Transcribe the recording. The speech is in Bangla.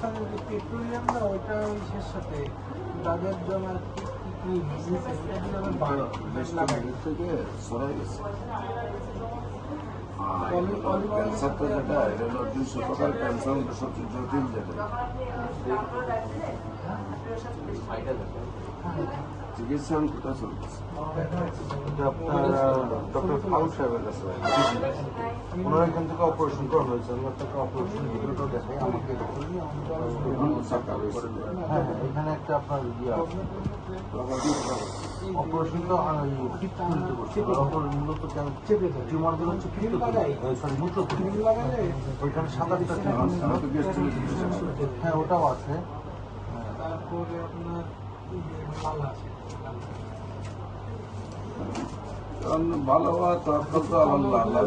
কবরস্থানের যে পেট্রোলিয়াম না ওইটা ইসের সাথে তাদের জন্য কি বিজনেস এটা দিয়ে আবার বাড়ে লাগাই থেকে সরাই গেছে। অলিভ অয়েল ক্যান্সারটা যেটা এটা হলো 200 প্রকার ক্যান্সার মধ্যে সবচেয়ে জটিল যেটা চিকিৎসা কোথা চলতেছে আপনার ডক্টর ফারুক সাহেবের কাছে ওনার এখান থেকে অপারেশন করা হয়েছে। আমি আপনাকে অপারেশন ভিডিওটা দেখাই। আমাকে হ্যাঁ হ্যাঁ, এখানে একটা আপনার অপারেশনটা পিত্ত তৈরিতে করছে। মূলত টিউমারগুলো হচ্ছে পিত্ত সরি মূত্র ওইখানে 7-8টা টিউমার ছিল। হ্যাঁ ওটাও আছে। তারপরে আপনার মালা আছে ভালো হওয়া তখন তো আল্লাহ আল্লাহ